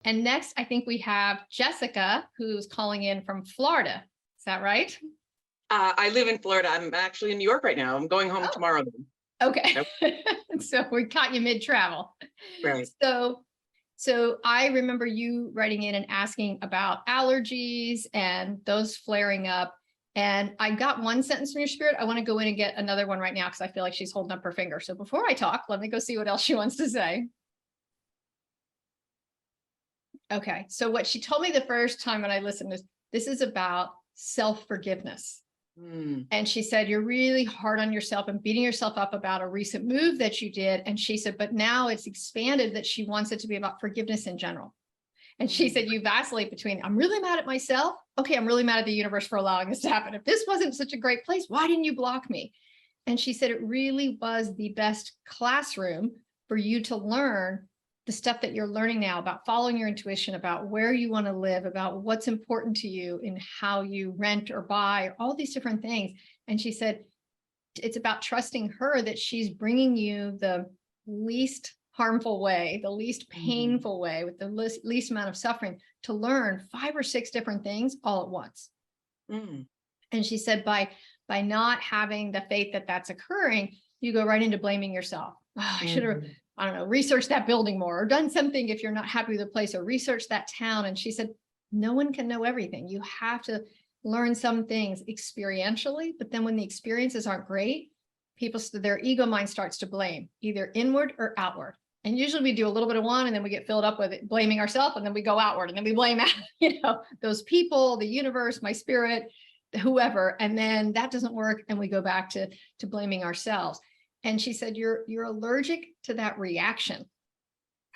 And next, I think we have Jessica, who's calling in from Florida. Is that right? I live in Florida. I'm actually in New York right now. I'm going home tomorrow. Okay. Nope. So we caught you mid-travel. Right. So I remember you writing in and asking about allergies and those flaring up. And I got one sentence from your spirit. I want to go in and get another one right now because I feel like she's holding up her finger. So before I talk, let me go see what else she wants to say. Okay. So what she told me the first time when I listened is this is about self-forgiveness. And she said, you're really hard on yourself and beating yourself up about a recent move that you did. And she said, but now it's expanded that she wants it to be about forgiveness in general. And she said, you vacillate between, I'm really mad at myself. Okay, I'm really mad at the universe for allowing this to happen. If this wasn't such a great place, why didn't you block me? And she said, it really was the best classroom for you to learn the stuff that you're learning now about following your intuition, about where you want to live, about what's important to you in how you rent or buy, or all these different things. And she said, it's about trusting her that she's bringing you the least harmful way, the least painful way with the least amount of suffering to learn 5 or 6 different things all at once. And she said, by not having the faith that that's occurring, you go right into blaming yourself. Oh, I should have, I don't know, researched that building more or done something if you're not happy with the place or research that town. And she said, no one can know everything. You have to learn some things experientially, but then when the experiences aren't great, their ego mind starts to blame either inward or outward. And usually we do a little bit of one and then we get filled up with it, blaming ourselves, and then we go outward and then we blame those people, the universe, my spirit, whoever. And then that doesn't work. And we go back to blaming ourselves. And she said, you're allergic to that reaction,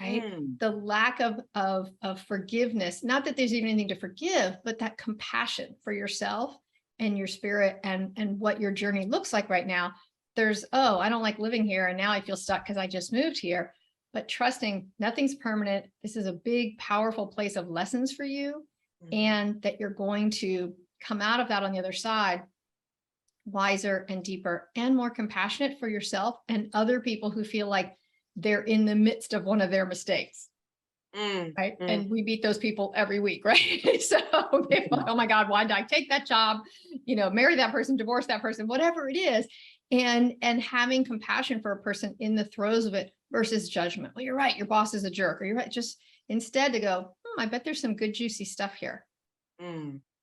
right? The lack of forgiveness, not that there's even anything to forgive, but that compassion for yourself and your spirit and what your journey looks like right now. There's, oh, I don't like living here. And now I feel stuck because I just moved here. But trusting nothing's permanent. This is a big, powerful place of lessons for you. And that you're going to come out of that on the other side wiser and deeper and more compassionate for yourself and other people who feel like they're in the midst of one of their mistakes. Right. And we meet those people every week, right? So oh my God, why did I take that job? Marry that person, divorce that person, whatever it is. And having compassion for a person in the throes of it versus judgment. Well, you're right. Your boss is a jerk, or you're right. Just instead to go, I bet there's some good, juicy stuff here.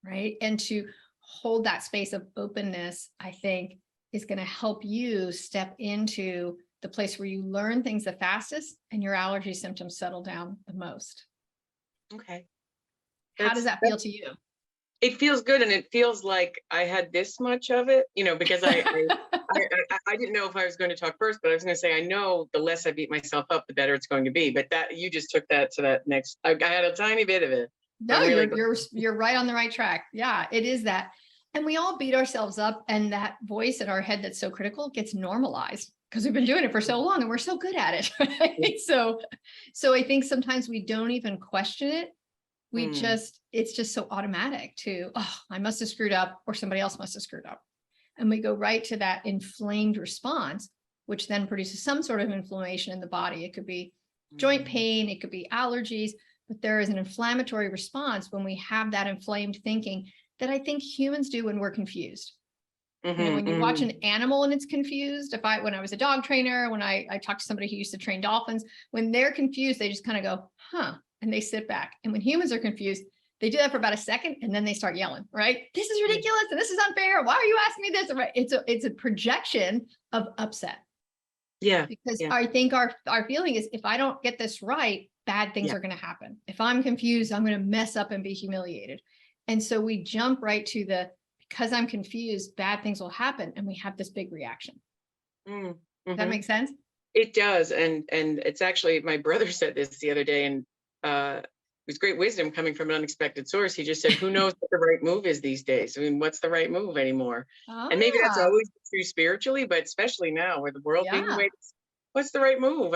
Right. And to hold that space of openness, I think, is going to help you step into the place where you learn things the fastest and your allergy symptoms settle down the most. Okay. How does that feel to you? It feels good. And it feels like I had this much of it, because I didn't know if I was going to talk first, but I was going to say, I know the less I beat myself up, the better it's going to be. But that you just took that to that next, I had a tiny bit of it. No, you're right on the right track. Yeah, it is that. And we all beat ourselves up, and that voice in our head that's so critical gets normalized because we've been doing it for so long and we're so good at it. Right? So I think sometimes we don't even question it. It's just so automatic to, I must have screwed up, or somebody else must have screwed up. And we go right to that inflamed response, which then produces some sort of inflammation in the body. It could be joint pain, it could be allergies, but there is an inflammatory response when we have that inflamed thinking that I think humans do when we're confused. When you watch an animal and it's confused, when I was a dog trainer, when I talked to somebody who used to train dolphins, when they're confused, they just kind of go, and they sit back. And when humans are confused, they do that for about a second and then they start yelling, right? This is ridiculous and this is unfair. Why are you asking me this? Right? It's a projection of upset. Yeah. Because I think our feeling is, if I don't get this right, bad things are going to happen. If I'm confused, I'm going to mess up and be humiliated. And so we jump right to because I'm confused, bad things will happen. And we have this big reaction. Does that make sense? It does. And it's actually, my brother said this the other day, and it was great wisdom coming from an unexpected source. He just said, who knows what the right move is these days? I mean, what's the right move anymore? And maybe that's always true spiritually, but especially now with the world being the way it is, what's the right move?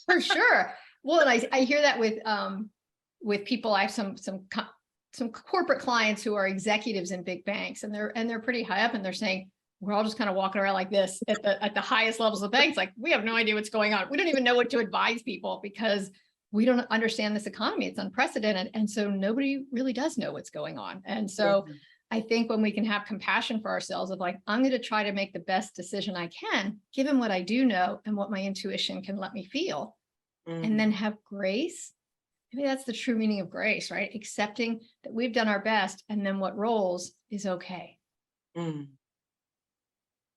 For sure. Well, and I hear that with people. I have some corporate clients who are executives in big banks, and they're pretty high up, and they're saying, we're all just kind of walking around like this at the highest levels of banks. Like, we have no idea what's going on. We don't even know what to advise people because we don't understand this economy. It's unprecedented. And so nobody really does know what's going on. And so I think when we can have compassion for ourselves of like, I'm going to try to make the best decision I can, given what I do know and what my intuition can let me feel, and then have grace. I mean, that's the true meaning of grace, right? Accepting that we've done our best, and then what rolls is okay.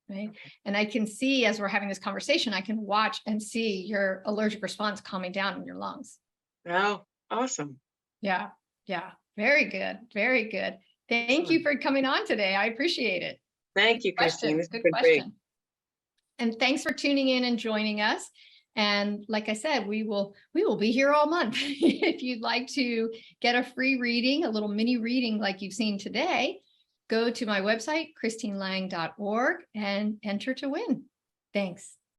Right. And I can see, as we're having this conversation, I can watch and see your allergic response calming down in your lungs. Oh, awesome. Yeah. Yeah. Very good. Very good. Thank you for coming on today. I appreciate it. Thank you, Christine. This has Good been great. question. And thanks for tuning in and joining us. And like I said, we will be here all month. If you'd like to get a free reading, a little mini reading like you've seen today, go to my website, christinelang.org, and enter to win. Thanks.